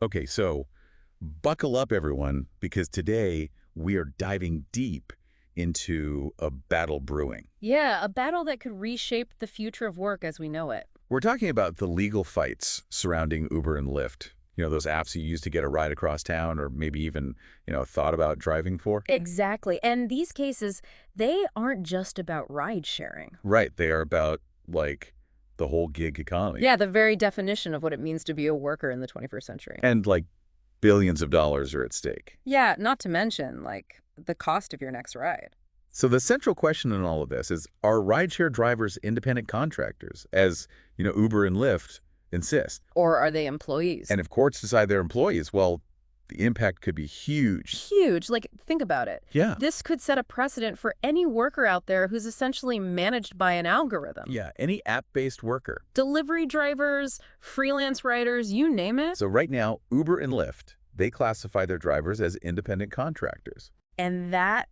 Okay, so buckle up, everyone, because today we are diving deep into a battle brewing. Yeah, a battle that could reshape the future of work as we know it. We're talking about the legal fights surrounding Uber and Lyft. Those apps you use to get a ride across town or maybe even, thought about driving for. Exactly. And these cases, they aren't just about ride sharing. Right, they are about, like, the whole gig economy. Yeah, the very definition of what it means to be a worker in the 21st century. And, like, billions of dollars are at stake. Yeah, not to mention, like, the cost of your next ride. So the central question in all of this is, are rideshare drivers independent contractors, as, Uber and Lyft insist? Or are they employees? And if courts decide they're employees, well, the impact could be huge. Huge. Like, think about it. Yeah. This could set a precedent for any worker out there who's essentially managed by an algorithm. Yeah, any app-based worker. Delivery drivers, freelance writers, you name it. So right now, Uber and Lyft, they classify their drivers as independent contractors. And that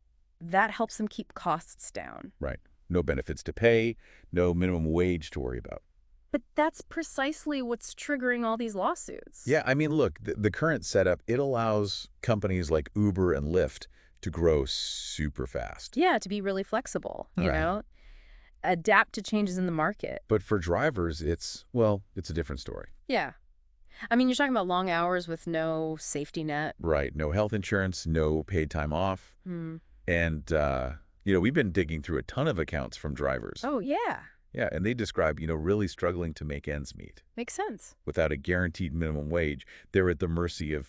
helps them keep costs down. Right. No benefits to pay, no minimum wage to worry about. But that's precisely what's triggering all these lawsuits. Yeah, I mean, look, the current setup, it allows companies like Uber and Lyft to grow super fast. Yeah, to be really flexible, you Right. know, adapt to changes in the market. But for drivers, it's a different story. Yeah. I mean, you're talking about long hours with no safety net. Right. No health insurance, no paid time off. Hmm. And, we've been digging through a ton of accounts from drivers. Oh, yeah. Yeah, and they describe, really struggling to make ends meet. Makes sense. Without a guaranteed minimum wage, they're at the mercy of,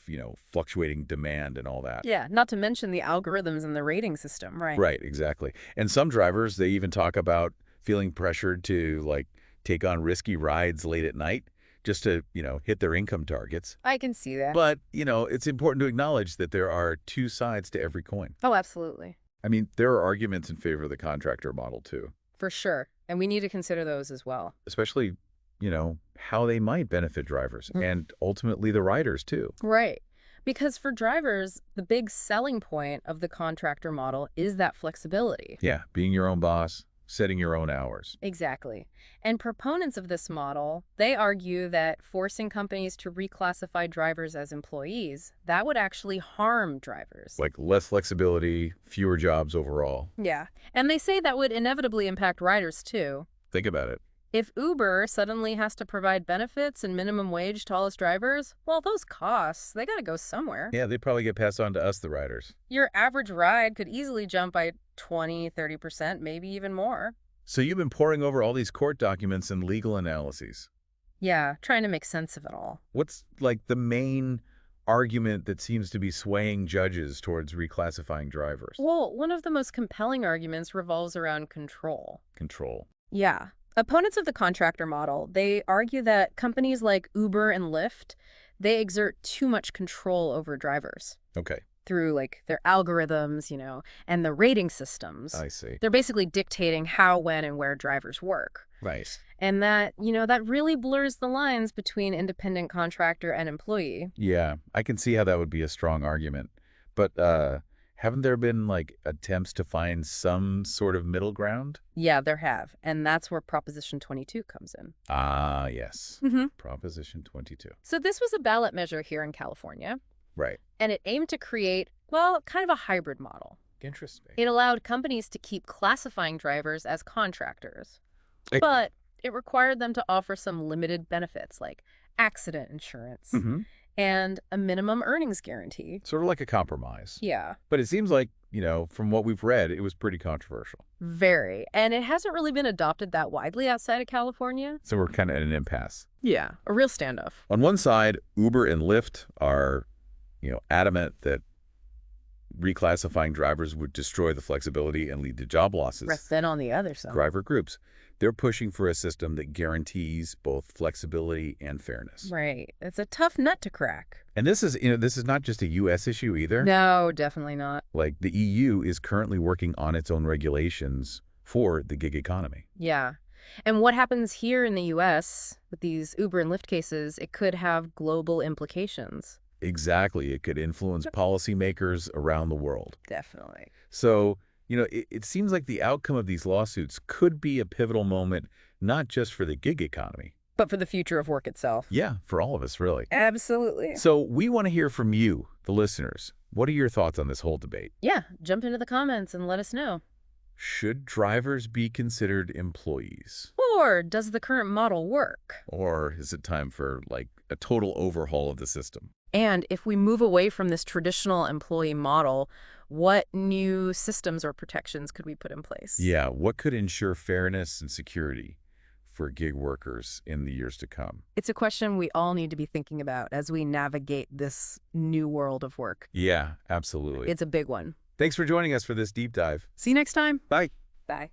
fluctuating demand and all that. Yeah, not to mention the algorithms and the rating system, right? Right, exactly. And some drivers, they even talk about feeling pressured to, like, take on risky rides late at night just to, hit their income targets. I can see that. But, it's important to acknowledge that there are two sides to every coin. Oh, absolutely. I mean, there are arguments in favor of the contractor model, too. For sure. And we need to consider those as well. Especially, how they might benefit drivers and ultimately the riders, too. Right. Because for drivers, the big selling point of the contractor model is that flexibility. Yeah, being your own boss, setting your own hours. Exactly. And proponents of this model, they argue that forcing companies to reclassify drivers as employees, that would actually harm drivers. Like less flexibility, fewer jobs overall. Yeah. And they say that would inevitably impact riders too. Think about it. If Uber suddenly has to provide benefits and minimum wage to all its drivers, well, those costs, they got to go somewhere. Yeah, they probably get passed on to us, the riders. Your average ride could easily jump by 20, 30%, maybe even more. So you've been poring over all these court documents and legal analyses. Yeah, trying to make sense of it all. What's, like, the main argument that seems to be swaying judges towards reclassifying drivers? Well, one of the most compelling arguments revolves around control. Control. Yeah. Opponents of the contractor model, they argue that companies like Uber and Lyft, they exert too much control over drivers Okay, through like their algorithms, and the rating systems. I see. They're basically dictating how, when, and where drivers work. Right. And that really blurs the lines between independent contractor and employee. Yeah, I can see how that would be a strong argument. But haven't there been, like, attempts to find some sort of middle ground? Yeah, there have. And that's where Proposition 22 comes in. Ah, yes. Mm-hmm. Proposition 22. So this was a ballot measure here in California, Right. and it aimed to create, well, kind of a hybrid model. Interesting. It allowed companies to keep classifying drivers as contractors, Eh, but it required them to offer some limited benefits like accident insurance mhm. and a minimum earnings guarantee. Sort of like a compromise. Yeah, But it seems like, from what we've read, it was pretty controversial. very. And it hasn't really been adopted that widely outside of California. So we're kind of at an impasse. Yeah, a real standoff. On one side, Uber and Lyft are, adamant that reclassifying drivers would destroy the flexibility and lead to job losses. But then on the other side. Driver groups, they're pushing for a system that guarantees both flexibility and fairness. Right. It's a tough nut to crack. And this is not just a U.S. issue either. No, definitely not. Like, the EU is currently working on its own regulations for the gig economy. Yeah. And what happens here in the U.S. with these Uber and Lyft cases, it could have global implications. Exactly. It could influence policymakers around the world. Definitely. So, it seems like the outcome of these lawsuits could be a pivotal moment, not just for the gig economy, but for the future of work itself. Yeah, for all of us, really. Absolutely. So we want to hear from you, the listeners. What are your thoughts on this whole debate? Yeah, jump into the comments and let us know. Should drivers be considered employees? Or does the current model work? Or is it time for, like, a total overhaul of the system? And if we move away from this traditional employee model, what new systems or protections could we put in place? Yeah, what could ensure fairness and security for gig workers in the years to come? It's a question we all need to be thinking about as we navigate this new world of work. Yeah, absolutely. It's a big one. Thanks for joining us for this deep dive. See you next time. Bye. Bye.